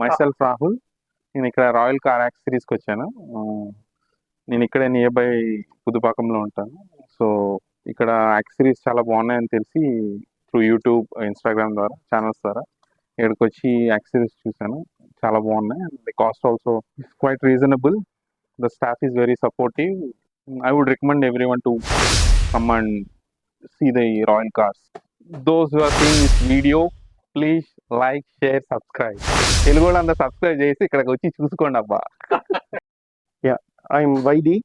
Myself Rahul. నేను ఇక్కడ royal car యాక్సెసరీస్కి వచ్చాను. నేను ఇక్కడే నియర్ బై పుదుపాకంలో ఉంటాను. సో ఇక్కడ యాక్సెసరీస్ చాలా బాగున్నాయని తెలిసి త్రూ యూట్యూబ్, ఇన్స్టాగ్రామ్ ద్వారా, ఛానల్స్ ద్వారా ఇక్కడికి వచ్చి యాక్సెసరీస్ చూశాను. చాలా బాగున్నాయి. And the cost also is quite reasonable. The staff is very supportive. I would recommend everyone to come and see the Royal Cars. Those who are seeing this video, please like, share, subscribe. తెలుగులో అంతా subscribe చేసి ఇక్కడికి వచ్చి చూసుకోండి అబ్బా. I'm Vaidhi.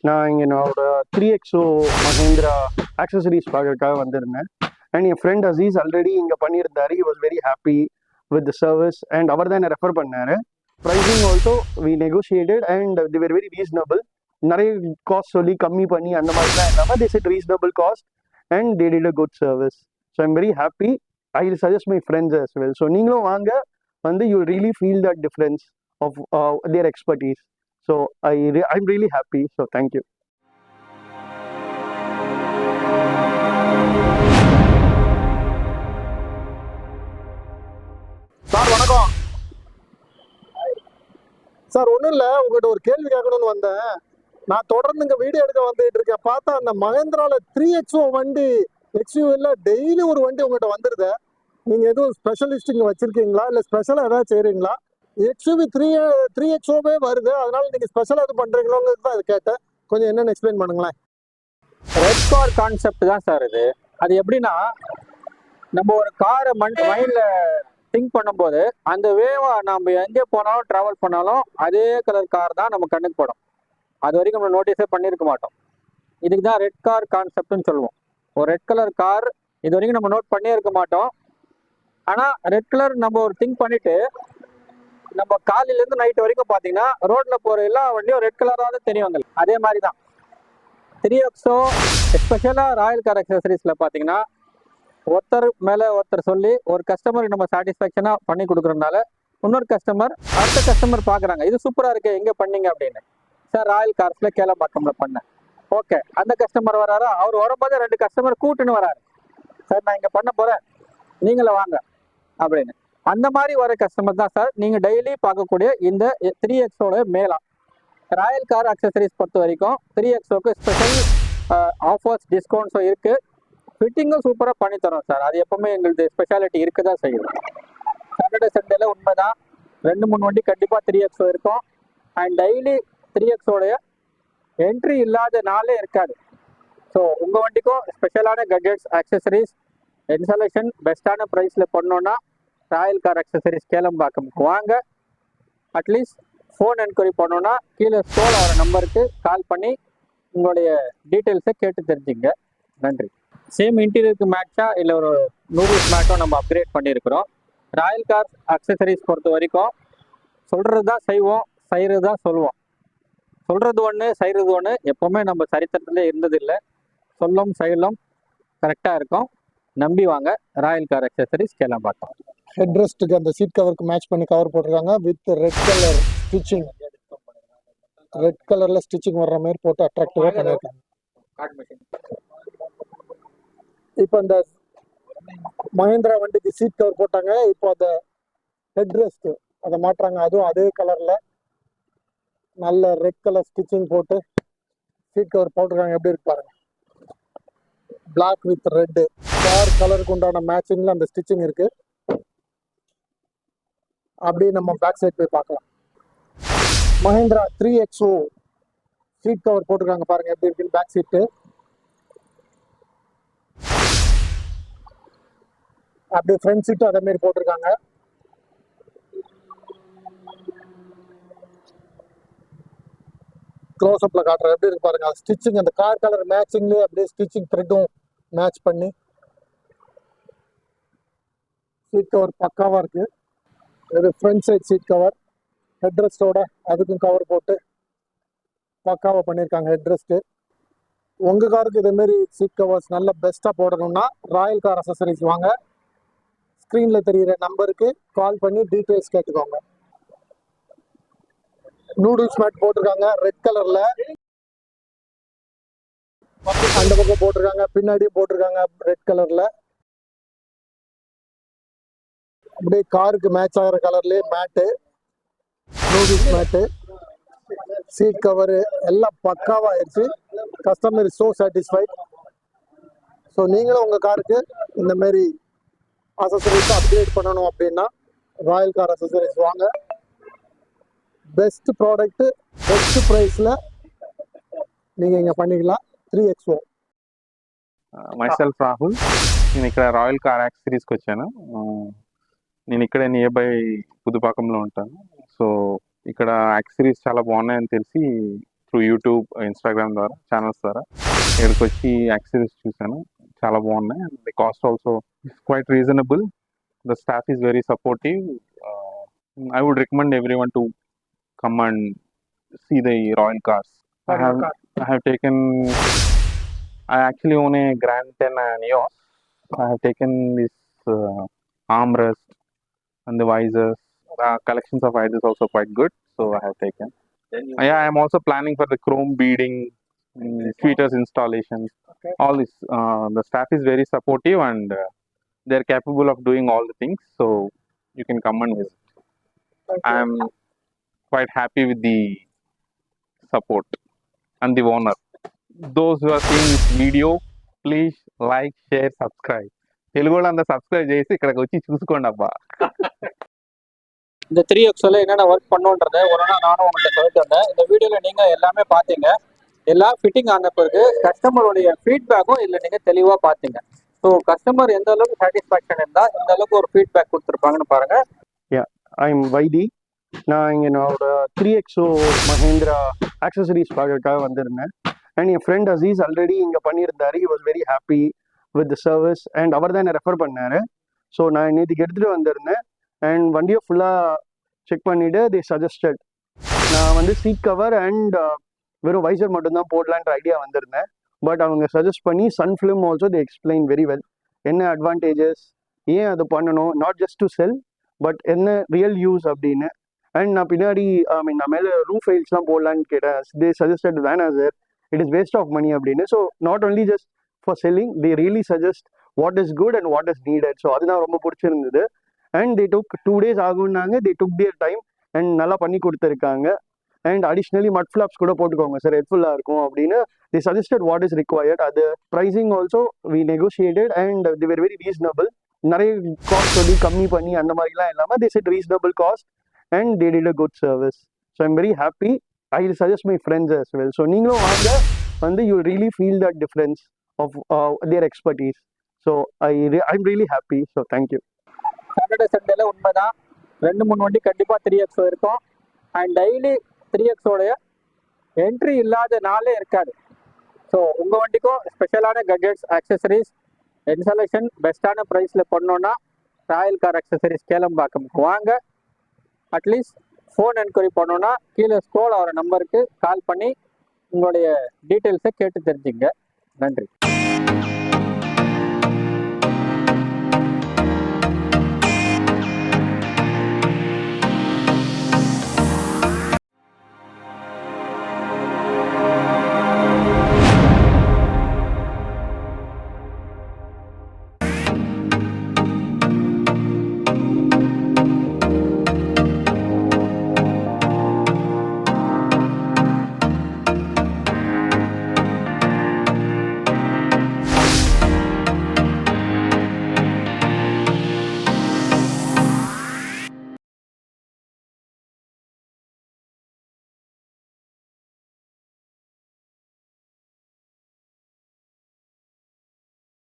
நான் இங்கே என்னோட 3XO மஹேந்திரா ஆக்சசரிஸ் பார்க்கறதுக்காக வந்திருந்தேன். அண்ட் என் ஃப்ரெண்ட் அசீஸ் ஆல்ரெடி இங்கே பண்ணியிருந்தாரு. He was very happy with the service and அவர் தான் என்னை ரெஃபர் பண்ணார். Pricing also we negotiated and the very reasonable. நிறைய காஸ்ட் சொல்லி கம்மி பண்ணி அந்த மாதிரிலாம் இல்லாமல் they set reasonable cost and they did a good service. So I'm very happy. I will suggest my friends as well. So நீங்களும் வாங்க, வந்து you really feel that difference of their expertise. So I'm really happy. So thank you. Sir வணக்கம். Sir ஒன்றும் இல்லை, உங்கள்கிட்ட ஒரு கேள்வி கேட்கணும்னு வந்தேன். நான் தொடர்ந்து இங்கே வீடியோ எடுக்க வந்துட்டு இருக்கேன். பார்த்தா அந்த மகேந்திராவில் 3XO வண்டி எக்ஸ்யூவில் டெய்லி ஒரு வண்டி உங்கள்கிட்ட வந்துடுது. நீங்கள் எதுவும் ஸ்பெஷலிஸ்ட் இங்கே வச்சுருக்கீங்களா, இல்லை ஸ்பெஷலாக ஏதாவது செய்கிறீங்களா? எக்ஸ்யூவி 3XOவே வருது, அதனால நீங்க ஸ்பெஷலா எது பண்றீங்களோங்கிறது தான் கேட்டேன். கொஞ்சம் என்னன்னு எக்ஸ்பிளைன் பண்ணுங்களேன். ரெட் கார் கான்செப்ட் தான் சார் இது. அது எப்படின்னா, நம்ம ஒரு காரை மைண்ட்ல திங்க் பண்ணும்போது அந்த வேவா நம்ம எங்கே போனாலும் டிராவல் பண்ணாலும் அதே கலர் கார் தான் நம்ம கண்ணுக்கு படும். அது வரைக்கும் நம்ம நோட்டீஸே பண்ணியிருக்க மாட்டோம். இதுக்கு தான் ரெட் கார் கான்செப்ட்னு சொல்லுவோம். ஒரு ரெட் கலர் கார் இது வரைக்கும் நம்ம நோட் பண்ணியே இருக்க மாட்டோம். ஆனால் ரெட் கலர் நம்ம ஒரு திங்க் பண்ணிட்டு நம்ம காலையிலேருந்து நைட்டு வரைக்கும் பார்த்தீங்கன்னா ரோட்டில் போகிற எல்லா வண்டியும் ரெட் கலராக தான் தெரியும். அதே மாதிரி தான் 3XO எஸ்பெஷலாக ராயல் கார் அக்சசரிஸில் பார்த்தீங்கன்னா ஒருத்தர் மேலே ஒருத்தர் சொல்லி ஒரு கஸ்டமருக்கு நம்ம சாட்டிஸ்ஃபேக்ஷனாக பண்ணி கொடுக்குறதுனால இன்னொரு கஸ்டமர் அடுத்த கஸ்டமர் பார்க்குறாங்க, இது சூப்பராக இருக்குது, எங்கே பண்ணீங்க அப்படின்னு. சார் ராயல் கார்ஸில் கேளம்பாக்கம்ல பண்ணேன். ஓகே, அந்த கஸ்டமர் வராரு, அவர் வரும்போது 2 கஸ்டமர் கூட்டுன்னு வராரு. சார் நான் இங்கே பண்ண போகிறேன், நீங்களே வாங்க அப்படின்னு. அந்த மாதிரி வர கஸ்டமர் தான் சார் நீங்கள் டெய்லி பார்க்கக்கூடிய இந்த 3XOட மேலா. ராயல் கார் அக்சசரிஸ் பொறுத்த வரைக்கும் 3XOக்கு ஸ்பெஷல் ஆஃபர்ஸ், டிஸ்கவுண்ட்ஸும் இருக்குது. ஃபிட்டிங்கும் சூப்பராக பண்ணித்தரோம் சார். அது எப்போவுமே எங்களுக்கு ஸ்பெஷாலிட்டி இருக்க தான் செய்யும். சாட்டர்டே சண்டேல உண்மைதான் 2-3 வண்டி கண்டிப்பாக 3XO இருக்கும். அண்ட் டெய்லி 3XOடைய என்ட்ரி இல்லாத நாளே இருக்காது. ஸோ உங்கள் வண்டிக்கும் ஸ்பெஷலான கட்ஜெட்ஸ், அக்சசரிஸ், இன்ஸ்டாலேஷன் பெஸ்ட்டான ப்ரைஸில் பண்ணோன்னா ராயல் கார் அக்சசரிஸ் கேளம்பாக்கம்க்கு வாங்க. அட்லீஸ்ட் ஃபோன் என்கொயரி பண்ணோன்னா கீழே ஸ்டோர் ஆகிற நம்பருக்கு கால் பண்ணி உங்களுடைய டீட்டெயில்ஸை கேட்டு தெரிஞ்சுங்க. நன்றி. சேம் இன்டீரியருக்கு மேட்சாக இல்லை ஒரு நூடுல்ஸ் மேட்டும் நம்ம அப்கிரேட் பண்ணியிருக்கிறோம். ராயல் கார் அக்சசரிஸ் பொறுத்த வரைக்கும் சொல்கிறது தான் செய்வோம், செய்கிறது தான் சொல்லுவோம். சொல்கிறது ஒன்று, செய்கிறது ஒன்று. எப்போவுமே நம்ம சரித்திரத்திலே இருந்ததில்லை. சொல்லும் செயலும் கரெக்டாக இருக்கும். நம்பி வாங்க. Royal car accessories Kelambakkam. Head ரெஸ்ட்டுக்கு அந்த சீட் கவருக்கு மேட்ச் பண்ணி கவர் போட்டிருக்காங்க with red colour stitching. Red கலரில் ஸ்டிச்சிங் வர்ற மாதிரி போட்டு அட்ராக்டிவாக பண்ணியிருக்காங்க. இப்போ அந்த மஹேந்திரா வண்டிக்கு சீட் கவர் போட்டாங்க. இப்போ அந்த ஹெட் ரெஸ்ட் அதை மாட்டுறாங்க, அதுவும் அதே கலரில் நல்ல ரெட் கலர் ஸ்டிச்சிங் போட்டு சீட் கவர் போட்டிருக்காங்க. எப்படி இருக்கு பாருங்க, பிளாக் வித் ரெட்டு. கார் கலருக்கு உண்டான மேட்சிங்கில் அந்த ஸ்டிச்சிங் இருக்கு. அப்படியே நம்ம பேக் சைட் போய் பார்க்கலாம். மஹேந்திரா 3XO சீட் கவர் போட்டிருக்காங்க பாருங்க எப்படி இருக்குன்னு. பேக் சீட்டு அப்படியே ஃப்ரண்ட் சீட்டும் அதே மாதிரி போட்டிருக்காங்க. க்ளோஸ் அப்ல காட்டுற எப்படி இருக்கு பாருங்க. ஸ்டிச்சிங் அந்த கார் கலர் மேட்சிங்லேயே அப்படியே ஸ்டிச்சிங் த்ரெட்டும் மேட்ச் பண்ணி சீட் கவர் பக்காவா இருக்கு. இது front side seat cover head ரெஸ்டோட அதுக்கும் கவர் போட்டு பக்காவாக பண்ணியிருக்காங்க ஹெட் ரெஸ்ட்டு. உங்கள் காருக்கு இதேமாரி சீட் கவர்ஸ் நல்ல பெஸ்ட்டாக போடணும்னா ராயல் கார் அக்சசரிஸ் வாங்க. ஸ்க்ரீனில் தெரிகிற நம்பருக்கு கால் பண்ணி டீட்டெயில்ஸ் கேட்டுக்கோங்க. நூடுல்ஸ் மேட் போட்டிருக்காங்க ரெட் கலரில். அந்த பக்கம் போட்டிருக்காங்க, பின்னாடியும் போட்டிருக்காங்க ரெட் கலரில். அப்படியே காருக்கு மேட்ச் ஆகிற கலர்லேயே மேட்டு, மூவிஸ் மேட்டு, சீட் கவரு எல்லாம் பக்காவாக ஆயிடுச்சு. Customer is so satisfied. So நீங்களும் உங்கள் காருக்கு இந்த மாதிரி அசசரிஸ் அப்கிரேட் பண்ணணும் அப்படின்னா ராயல் கார் அசசரிஸ் வாங்க. பெஸ்ட் ப்ராடக்ட்டு, பெஸ்ட் ப்ரைஸில் நீங்கள் இங்கே பண்ணிக்கலாம். 3XO. మైసెల్ఫ్ రాహుల్. నేను ఇక్కడ రాయల్ కార్ యాక్సెసరీస్కి వచ్చాను. నేను ఇక్కడే నియర్ బై పుదుపాకంలో ఉంటాను. సో ఇక్కడ యాక్సెసరీస్ చాలా బాగున్నాయని తెలిసి త్రూ యూట్యూబ్, ఇన్స్టాగ్రామ్ ద్వారా, ఛానల్స్ ద్వారా ఇక్కడికి వచ్చి యాక్సెసరీస్ చూశాను. చాలా బాగున్నాయి. And the cost also is quite reasonable. The staff is very supportive. I would recommend everyone to come and see the Royal cars. I have taken. I actually own a Grand 10 Neos. I have taken this armrest and the visors. Collections of visors also quite good, so I have taken. Yeah, I am also planning for the chrome beading, tweeters installations. Okay. All this. The staff is very supportive and they are capable of doing all the things. So you can come and visit. I am quite happy with the support and the owner. Those who are seeing this video, please like, share, subscribe. తెలుగులో అంతా subscribe చేసి ఇక్కడికి వచ్చి చూసుకోండి అబ్బా. இந்த 3XOல என்னென்ன work பண்ணோன்றதை ஒன்றா நானும் உங்கள்கிட்ட சொல்லிட்டு வந்தேன். இந்த வீடியோவில் நீங்கள் எல்லாமே பார்த்தீங்க. எல்லாம் ஃபிட்டிங் ஆன பிறகு கஸ்டமருடைய ஃபீட்பேக்கும் இதில் நீங்கள் தெளிவாக பார்த்தீங்க. ஸோ கஸ்டமர் எந்த அளவுக்கு சாட்டிஸ்ஃபேக்ஷன் இருந்தால் இந்த அளவுக்கு ஒரு ஃபீட்பேக் கொடுத்துருப்பாங்கன்னு பாருங்கள். ஐம் வைடி. நான் இங்கே என்னோட 3XO மஹேந்திரா ஆக்சசரிஸ் பார்க்கறதுக்காக வந்திருந்தேன். அண்ட் என் ஃப்ரெண்ட் அசீஸ் ஆல்ரெடி இங்கே பண்ணியிருந்தாரு. He was very happy with the service and அவர் தான் என்னை ரெஃபர் பண்ணார். ஸோ நான் நேற்றுக்கு எடுத்துகிட்டு வந்திருந்தேன். அண்ட் வண்டியை ஃபுல்லாக செக் பண்ணிவிட்டு தே சஜஸ்டட் நான் வந்து சீட் கவர் அண்ட் வெறும் வைசர் மட்டும்தான் போடலான்ற ஐடியா வந்திருந்தேன். பட் அவங்க சஜஸ்ட் பண்ணி sun film also they explain very well. என்ன அட்வான்டேஜஸ், ஏன் அது பண்ணணும், not just to sell but என்ன ரியல் யூஸ் அப்படின்னு. அண்ட் நான் பின்னாடி நான் மேலே ரூஃப் ஃபைல்ஸ்லாம் போடலான்னு கேட்டேன். தே சஜஸ்டட் வேணாம் sir, it is waste of money அப்படின்னு. So not only just for selling, they really suggest what is good and what is needed. So அதுதான் ரொம்ப பிடிச்சிருந்தது. அண்ட் தே டுக் 2 days ஆகும்னாங்க. They took their time and நல்லா பண்ணி கொடுத்துருக்காங்க. And additionally மட் flops கூட போட்டுக்கோங்க சார், ஹெல்ப்ஃபுல்லாக இருக்கும் அப்படின்னு. They suggested what is required. அது pricing also we negotiated and they were very reasonable. நிறைய காஸ்ட் சொல்லி கம்மி பண்ணி அந்த மாதிரிலாம் இல்லாமல் they set reasonable cost and they did a good service. So I'm very happy. I will suggest my friends as well. So நீங்களும் வாங்க, வந்து you will really feel that difference of their expertise. So I'm really happy. So thank you. Saturday சண்டேல உண்மைதான் 2-3 வண்டி கண்டிப்பாக 3XO இருக்கும். And daily 3XOடைய entry இல்லாத நாளே இருக்காது. ஸோ உங்கள் வண்டிக்கும் ஸ்பெஷலான கட்ஜெட்ஸ், ஆக்சசரிஸ், இன்ஸ்டாலேஷன் பெஸ்ட்டான ப்ரைஸில் பண்ணோன்னா ராயல் கார் ஆக்சசரிஸ் கேளம்பாக்கம் வாங்க. அட்லீஸ்ட் ஃபோன் என்கொயரி பண்ணோன்னா கீழே ஸ்க்ரோல் ஆகிற நம்பருக்கு கால் பண்ணி உங்களுடைய டீட்டெயில்ஸை கேட்டு தெரிஞ்சுங்க. நன்றி.